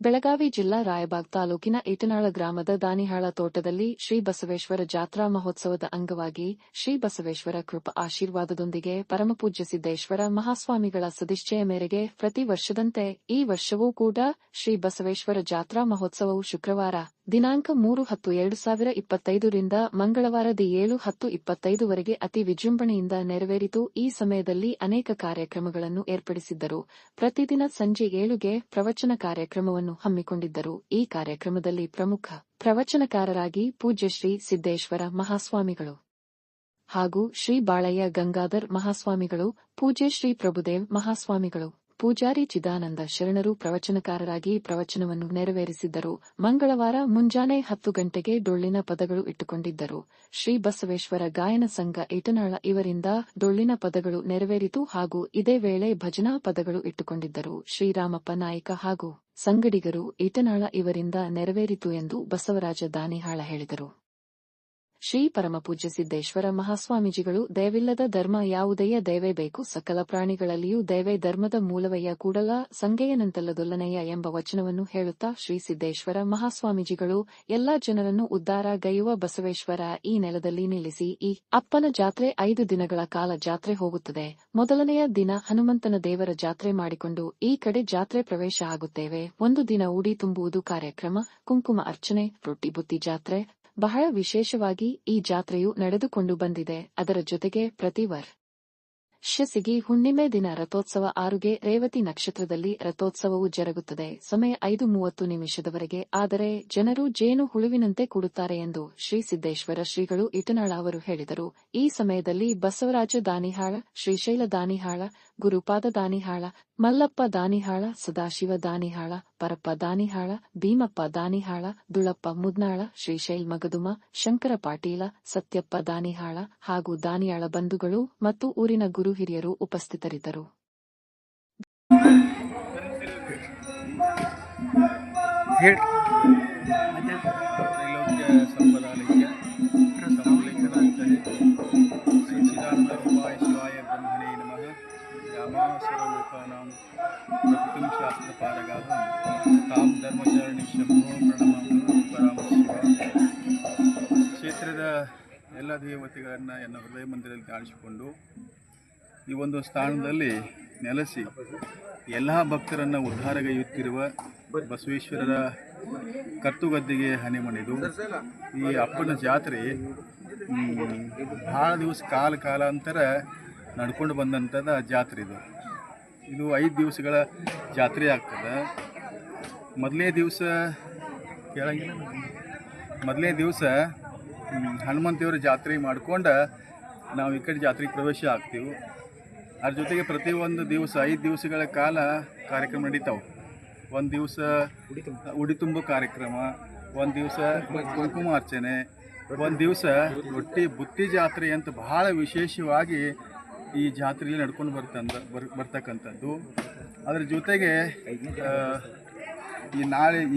ಬೆಳಗಾವಿ ಜಿಲ್ಲಾ ರಾಯಬಾಗ್ ತಾಲೂಕಿನ ಇಟನಾಳ ಗ್ರಾಮದ ದಾನಿಹಾಳ ತೋಟದಲ್ಲಿ ಶ್ರೀ ಬಸವೇಶ್ವರ ಜಾತ್ರಾ ಮಹೋತ್ಸವದ ಅಂಗವಾಗಿ ಶ್ರೀ ಬಸವೇಶ್ವರ ಕೃಪಾ ಆಶೀರ್ವಾದದೊಂದಿಗೆ ಪರಮಪೂಜ್ಯ ಸಿದ್ದೇಶ್ವರ ಮಹಾಸ್ವಾಮಿಗಳ ಸದಿಚ್ಛೆಯ ಮೇರೆಗೆ ಪ್ರತಿ ವರ್ಷದಂತೆ ಈ ವರ್ಷವೂ ಕೂಡ ಶ್ರೀ ಬಸವೇಶ್ವರ ಜಾತ್ರಾ ಮಹೋತ್ಸವವು ಶುಕ್ರವಾರ ದಿನಾಂಕ 3-10-2025 ರಿಂದ ಮಂಗಳವಾರ 7-10-25 ವರೆಗೆ ಅತಿ ವಿಜೃಂಭಣೆಯಿಂದ ನೆರವೇರಿತು. ಈ ಸಮಯದಲ್ಲಿ ಅನೇಕ ಕಾರ್ಯಕ್ರಮಗಳನ್ನು ಏರ್ಪಡಿಸಿದ್ದರು. ಪ್ರತಿದಿನ ಸಂಜೆ 7ಗೆ ಪ್ರವಚನ ಕಾರ್ಯಕ್ರಮವನ್ನು ಹಮ್ಮಿಕೊಂಡಿದ್ದರು. ಈ ಕಾರ್ಯಕ್ರಮದಲ್ಲಿ ಪ್ರಮುಖ ಪ್ರವಚನಕಾರರಾಗಿ ಪೂಜ್ಯ ಶ್ರೀ ಸಿದ್ದೇಶ್ವರ ಮಹಾಸ್ವಾಮಿಗಳು ಹಾಗೂ ಶ್ರೀ ಬಾಳಯ್ಯ ಗಂಗಾಧರ್ ಮಹಾಸ್ವಾಮಿಗಳು, ಪೂಜ್ಯ ಶ್ರೀ ಪ್ರಭುದೇವ್ ಮಹಾಸ್ವಾಮಿಗಳು, ಪೂಜಾರಿ ಚಿದಾನಂದ ಶರಣರು ಪ್ರವಚನಕಾರರಾಗಿ ಪ್ರವಚನವನ್ನು ನೆರವೇರಿಸಿದ್ದರು. ಮಂಗಳವಾರ ಮುಂಜಾನೆ 10 ಗಂಟೆಗೆ ಡೊಳ್ಳಿನ ಪದಗಳು ಇಟ್ಟುಕೊಂಡಿದ್ದರು. ಶ್ರೀ ಬಸವೇಶ್ವರ ಗಾಯನ ಸಂಘ ಇಟನಾಳ ಇವರಿಂದ ಡೊಳ್ಳಿನ ಪದಗಳು ನೆರವೇರಿತು ಹಾಗೂ ಇದೇ ವೇಳೆ ಭಜನಾ ಪದಗಳು ಇಟ್ಟುಕೊಂಡಿದ್ದರು. ಶ್ರೀರಾಮಪ್ಪ ನಾಯ್ಕ ಹಾಗೂ ಸಂಗಡಿಗರು ಇಟನಾಳ ಇವರಿಂದ ನೆರವೇರಿತು ಎಂದು ಬಸವರಾಜ ದಾನಿಹಾಳ ಹೇಳಿದರು. ಶ್ರೀ ಪರಮಪೂಜ್ಯ ಸಿದ್ದೇಶ್ವರ ಮಹಾಸ್ವಾಮೀಜಿಗಳು ದಯವಿಲ್ಲದ ಧರ್ಮ ಯಾವುದಯ್ಯ ದಯವೇ ಬೇಕು, ಸಕಲ ಪ್ರಾಣಿಗಳಲ್ಲಿಯೂ ದಯವೇ ಧರ್ಮದ ಮೂಲವಯ್ಯ, ಕೂಡಲ ಸಂಗಯ್ಯನಂತಲ್ಲದೊಲ್ಲನಯ್ಯ ಎಂಬ ವಚನವನ್ನು ಹೇಳುತ್ತಾ ಶ್ರೀ ಸಿದ್ದೇಶ್ವರ ಮಹಾಸ್ವಾಮೀಜಿಗಳು ಎಲ್ಲಾ ಜನರನ್ನು ಉದ್ಧಾರ ಗೈಯುವ ಬಸವೇಶ್ವರ ಈ ನೆಲದಲ್ಲಿ ನಿಲ್ಲಿಸಿ ಈ ಅಪ್ಪನ ಜಾತ್ರೆ 5 ದಿನಗಳ ಕಾಲ ಜಾತ್ರೆ ಹೋಗುತ್ತದೆ. ಮೊದಲನೆಯ ದಿನ ಹನುಮಂತನ ದೇವರ ಜಾತ್ರೆ ಮಾಡಿಕೊಂಡು ಈ ಕಡೆ ಜಾತ್ರೆ ಪ್ರವೇಶ ಆಗುತ್ತೇವೆ. ಒಂದು ದಿನ ಉಡಿ ತುಂಬುವುದು ಕಾರ್ಯಕ್ರಮ, ಕುಂಕುಮ ಅರ್ಚನೆ, ರೊಟ್ಟಿ ಬುತ್ತಿ ಜಾತ್ರೆ ಬಹಳ ವಿಶೇಷವಾಗಿ ಈ ಜಾತ್ರೆಯು ನಡೆದುಕೊಂಡು ಬಂದಿದೆ. ಅದರ ಜೊತೆಗೆ ಪ್ರತಿ ವರ್ಷಸಿಗಿ ಹುಣ್ಣಿಮೆ ದಿನ ರಥೋತ್ಸವ 6ಗೆ ರೇವತಿ ನಕ್ಷತ್ರದಲ್ಲಿ ರಥೋತ್ಸವವು ಜರುಗುತ್ತದೆ. ಸಮಯ 5:30 ಆದರೆ ಜನರು ಜೇನು ಹುಳುವಿನಂತೆ ಕೂಡುತ್ತಾರೆ ಎಂದು ಶ್ರೀ ಸಿದ್ದೇಶ್ವರ ಶ್ರೀಗಳು ಇಟನಾಳ ಅವರು ಹೇಳಿದರು. ಈ ಸಮಯದಲ್ಲಿ ಬಸವರಾಜ ದಾನಿಹಾಳ, ಶ್ರೀಶೈಲ ದಾನಿಹಾಳ, ಗುರುಪಾದ ದಾನಿಹಾಳ, ಮಲ್ಲಪ್ಪ ದಾನಿಹಾಳ, ಸದಾಶಿವ ದಾನಿಹಾಳ, ಪರಪ್ಪ ದಾನಿಹಾಳ, ಭೀಮಪ್ಪ ದಾನಿಹಾಳ, ದುಳಪ್ಪ ಮುದ್ನಾಳ, ಶ್ರೀಶೈಲ್ ಮಗದುಮ, ಶಂಕರ ಪಾಟೀಲ, ಸತ್ಯಪ್ಪ ದಾನಿಹಾಳ ಹಾಗೂ ದಾನಿಯಾಳ ಬಂಧುಗಳು ಮತ್ತು ಊರಿನ ಗುರು ಹಿರಿಯರು ಉಪಸ್ಥಿತರಿದ್ದರು. ಕ್ಷೇತ್ರದ ಎಲ್ಲ ದೇವತೆಗಳನ್ನು ಎನ್ನ ಹೃದಯ ಮಂದಿರದಲ್ಲಿ ಕಾಣಿಸಿಕೊಂಡು ಈ ಒಂದು ಸ್ಥಾನದಲ್ಲಿ ನೆಲೆಸಿ ಎಲ್ಲ ಭಕ್ತರನ್ನು ಉದ್ಧಾರಗೈಯುತ್ತಿರುವ ಬಸವೇಶ್ವರರ ಕರ್ತುಗದ್ದಿಗೆ ಹನಿ ಮಣಿದು ಈ ಅಪ್ಪನ ಜಾತ್ರೆ ಭಾಳ ದಿವಸ ಕಾಲಾಂತರ ನಡ್ಕೊಂಡು ಬಂದಂಥದ್ದು ಜಾತ್ರೆ ಇದು 5 ದಿವಸಗಳ ಜಾತ್ರೆ ಆಗ್ತದೆ. ಮೊದಲನೇ ದಿವಸ ಹನುಮಂತೇವ್ರ ಜಾತ್ರೆ ಮಾಡ್ಕೊಂಡು ನಾವು ಈ ಕಡೆ ಜಾತ್ರೆಗೆ ಪ್ರವೇಶ ಆಗ್ತೀವಿ. ಅದ್ರ ಜೊತೆಗೆ ಪ್ರತಿಯೊಂದು ದಿವಸ 5 ದಿವಸಗಳ ಕಾಲ ಕಾರ್ಯಕ್ರಮ ನಡೀತಾವೆ. ಒಂದು ದಿವಸ ಉಡಿ ತುಂಬೋ ಕಾರ್ಯಕ್ರಮ, ಒಂದು ದಿವಸ ಕುಂಕುಮ ಅರ್ಚನೆ, ಒಂದು ದಿವಸ ರೊಟ್ಟಿ ಬುತ್ತಿ ಜಾತ್ರೆ ಅಂತ ಬಹಳ ವಿಶೇಷವಾಗಿ ಈ ಜಾತ್ರೆಯಲ್ಲಿ ನಡ್ಕೊಂಡು ಬರ್ತಕ್ಕಂಥದ್ದು. ಅದ್ರ ಜೊತೆಗೆ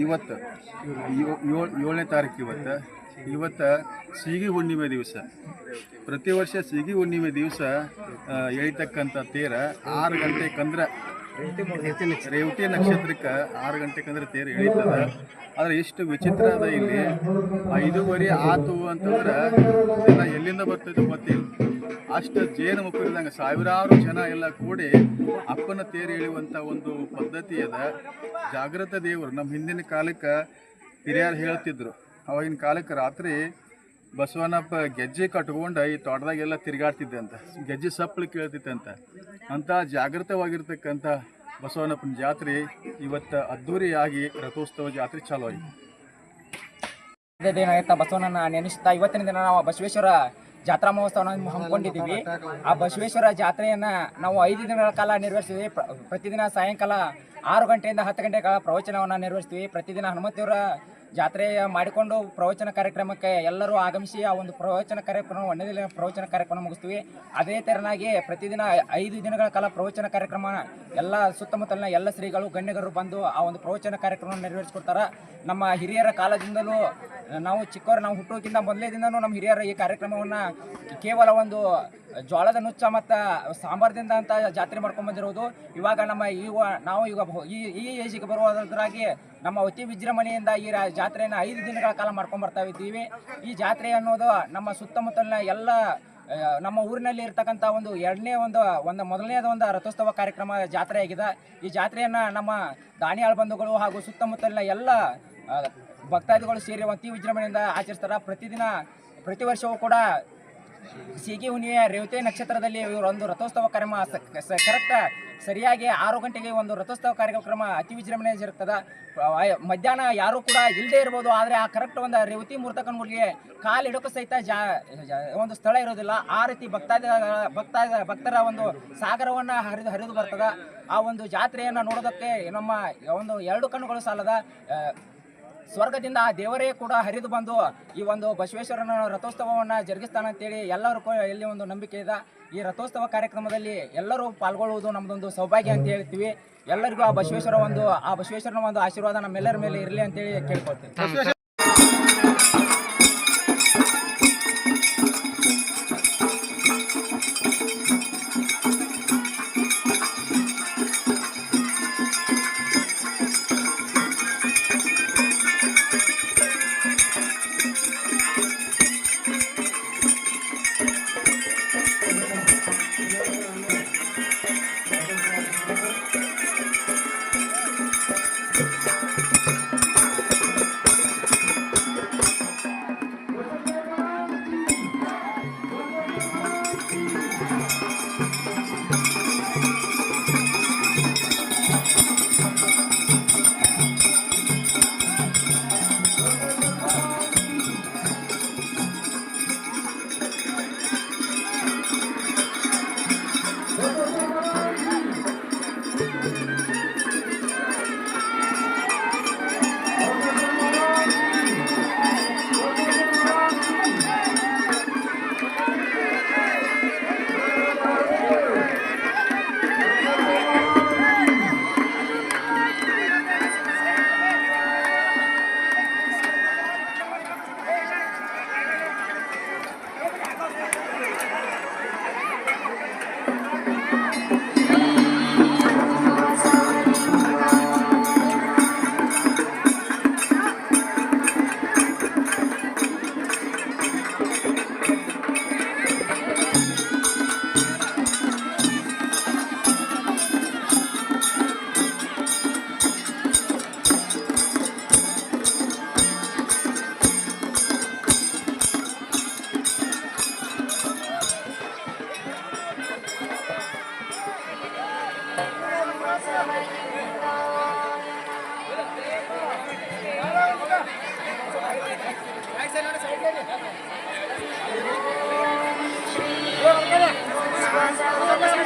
ಇವತ್ತು 7ನೇ ತಾರೀಕು ಇವತ್ತು ಸೀಗಿ ಹುಣ್ಣಿಮೆ ದಿವಸ. ಪ್ರತಿ ವರ್ಷ ಸೀಗಿ ಹುಣ್ಣಿಮೆ ದಿವಸ ಎಳಿತಕ್ಕಂಥ ತೇರ 6 ಗಂಟೆಕಂದ್ರೆ ರೇವತಿ ನಕ್ಷತ್ರಕ್ಕೆ 6 ಗಂಟೆಕಂದ್ರೆ ತೇರು ಎಳೀತದೆ. ಆದರೆ ಎಷ್ಟು ವಿಚಿತ್ರ ಅದ, ಇಲ್ಲಿ 5:15 ಆತು ಅಂತಂದ್ರೆ ಜನ ಎಲ್ಲಿಂದ ಬರ್ತೈತೆ ಗೊತ್ತಿಲ್ಲ. ಅಷ್ಟು ಜೇನು ಮುಖರಿದಂಗೆ ಸಾವಿರಾರು ಜನ ಎಲ್ಲ ಕೂಡಿ ಅಪ್ಪನ ತೇರು ಎಳೆಯುವಂಥ ಒಂದು ಪದ್ಧತಿ ಅದ. ಜಾಗೃತ ದೇವರು ನಮ್ಮ ಹಿಂದಿನ ಕಾಲಕ್ಕೆ ಹಿರಿಯರು ಹೇಳ್ತಿದ್ರು. ಅವಾಗಿನ ಕಾಲಕ್ಕೆ ರಾತ್ರಿ ಬಸವನಪ್ಪ ಗೆಜ್ಜೆ ಕಟ್ಕೊಂಡು ಈ ತೋಟದಾಗೆಲ್ಲ ತಿರುಗಾಡ್ತಿದ್ದಂತ, ಗೆಜ್ಜೆ ಸಪ್ಪಳು ಕೇಳ್ತಿತ್ತಂತ. ಅಂಥ ಜಾಗೃತವಾಗಿರ್ತಕ್ಕಂಥ ಬಸವನಪ್ಪನ ಜಾತ್ರೆ ಇವತ್ತು ಅದ್ದೂರಿಯಾಗಿ ರಥೋತ್ಸವ ಜಾತ್ರೆ ಚಾಲೂ ಆಯಿತು. ಏನಾಯ್ತಾ ಬಸವನನ್ನ ನೆನೆಸ್ತಾ ಇವತ್ತಿನ ದಿನ ನಾವು ಬಸವೇಶ್ವರ ಜಾತ್ರಾ ಮಹೋತ್ಸವವನ್ನು ಹಮ್ಮಿಕೊಂಡಿದ್ದೀವಿ. ಆ ಬಸವೇಶ್ವರ ಜಾತ್ರೆಯನ್ನು ನಾವು 5 ದಿನಗಳ ಕಾಲ ನೆರವೇರಿಸ್ತೀವಿ. ಪ್ರತಿದಿನ ಸಾಯಂಕಾಲ 6 ಗಂಟೆಯಿಂದ 10 ಗಂಟೆ ಕಾಲ ಪ್ರವಚನವನ್ನು ನೆರವೇರಿಸ್ತೀವಿ. ಪ್ರತಿದಿನ ಹನುಮಂತೇವರ ಜಾತ್ರೆ ಮಾಡಿಕೊಂಡು ಪ್ರವಚನ ಕಾರ್ಯಕ್ರಮಕ್ಕೆ ಎಲ್ಲರೂ ಆಗಮಿಸಿ ಆ ಒಂದು ಪ್ರವಚನ ಕಾರ್ಯಕ್ರಮ ಒಂದೇ ಪ್ರವಚನ ಕಾರ್ಯಕ್ರಮ ಮುಗಿಸ್ತೀವಿ. ಅದೇ ತೆರನಾಗಿ ಪ್ರತಿದಿನ 5 ದಿನಗಳ ಕಾಲ ಪ್ರವಚನ ಕಾರ್ಯಕ್ರಮ ಎಲ್ಲ ಸುತ್ತಮುತ್ತಲಿನ ಎಲ್ಲ ಶ್ರೀಗಳು ಗಣ್ಯಗರು ಬಂದು ಆ ಒಂದು ಪ್ರವಚನ ಕಾರ್ಯಕ್ರಮ ನೆರವೇರಿಸ್ಕೊಡ್ತಾರೆ. ನಮ್ಮ ಹಿರಿಯರ ಕಾಲದಿಂದಲೂ ನಾವು ಚಿಕ್ಕವರು, ನಾವು ಹುಟ್ಟೋಕ್ಕಿಂತ ಮೊದಲೇ ದಿನವೂ ನಮ್ಮ ಹಿರಿಯರ ಈ ಕಾರ್ಯಕ್ರಮವನ್ನು ಕೇವಲ ಒಂದು ಜೋಳದ ನುಚ್ಚ ಮತ್ತು ಸಾಂಬಾರದಿಂದ ಅಂತ ಜಾತ್ರೆ ಮಾಡ್ಕೊಂಡು ಬಂದಿರೋದು. ಇವಾಗ ನಾವು ಈಗ ಈ ಏಜಿಗೆ ಬರುವುದರಾಗಿ ನಮ್ಮ ಅತಿ ವಿಜೃಂಭಣೆಯಿಂದ ಈ ಜಾತ್ರೆಯನ್ನು 5 ದಿನಗಳ ಕಾಲ ಮಾಡ್ಕೊಂಡು ಬರ್ತಾ ಇದ್ದೀವಿ. ಈ ಜಾತ್ರೆ ಅನ್ನೋದು ನಮ್ಮ ಸುತ್ತಮುತ್ತಲಿನ ಎಲ್ಲ ನಮ್ಮ ಊರಿನಲ್ಲಿ ಇರ್ತಕ್ಕಂಥ ಮೊದಲನೇದ ಒಂದು ರಥೋತ್ಸವ ಕಾರ್ಯಕ್ರಮ ಜಾತ್ರೆ ಆಗಿದೆ. ಈ ಜಾತ್ರೆಯನ್ನು ನಮ್ಮ ದಾನಿಯಾಳ ಬಂಧುಗಳು ಹಾಗೂ ಸುತ್ತಮುತ್ತಲಿನ ಎಲ್ಲ ಭಕ್ತಾದಿಗಳು ಸೇರಿ ಅತಿ ವಿಜೃಂಭಣೆಯಿಂದ ಆಚರಿಸ್ತಾರೆ. ಪ್ರತಿ ವರ್ಷವೂ ಕೂಡ ಸೀಗಿ ಹುಣ್ಣಿಮೆಯ ರೇವತಿ ನಕ್ಷತ್ರದಲ್ಲಿ ಒಂದು ರಥೋತ್ಸವ ಕಾರ್ಯಕ್ರಮ ಕರೆಕ್ಟ್ ಸರಿಯಾಗಿ 6 ಗಂಟೆಗೆ ಒಂದು ರಥೋತ್ಸವ ಕಾರ್ಯಕ್ರಮ ಅತಿ ವಿಜೃಂಭಣೆ ಜರುಗ್ತದೆ. ಮಧ್ಯಾಹ್ನ ಯಾರು ಕೂಡ ಇಲ್ಲದೆ ಇರ್ಬೋದು, ಆದರೆ ಆ ಕರೆಕ್ಟ್ ಒಂದು ರೇವತಿ ಮುಹೂರ್ತಕನ್ಗಳಿಗೆ ಕಾಲಿಡೋಕೆ ಸಹಿತ ಒಂದು ಸ್ಥಳ ಇರೋದಿಲ್ಲ. ಆ ರೀತಿ ಭಕ್ತರ ಒಂದು ಸಾಗರವನ್ನು ಹರಿದು ಬರ್ತದೆ. ಆ ಒಂದು ಜಾತ್ರೆಯನ್ನು ನೋಡೋದಕ್ಕೆ ನಮ್ಮ ಒಂದು 2 ಕಣ್ಣುಗಳು ಸಾಲದ. ಸ್ವರ್ಗದಿಂದ ಆ ದೇವರೇ ಕೂಡ ಹರಿದು ಬಂದು ಈ ಒಂದು ಬಸವೇಶ್ವರನ ರಥೋತ್ಸವವನ್ನು ಜರುಗಿಸ್ತಾನಂತೇಳಿ ಎಲ್ಲರೂ ಇಲ್ಲಿ ಒಂದು ನಂಬಿಕೆ ಇದೆ. ಈ ರಥೋತ್ಸವ ಕಾರ್ಯಕ್ರಮದಲ್ಲಿ ಎಲ್ಲರೂ ಪಾಲ್ಗೊಳ್ಳುವುದು ನಮ್ಮದೊಂದು ಸೌಭಾಗ್ಯ ಅಂತ ಹೇಳ್ತೀವಿ. ಎಲ್ಲರಿಗೂ ಆ ಬಸವೇಶ್ವರನ ಒಂದು ಆಶೀರ್ವಾದ ನಮ್ಮೆಲ್ಲರ ಮೇಲೆ ಇರಲಿ ಅಂತೇಳಿ ಕೇಳ್ಕೊಳ್ತೀವಿ. Go,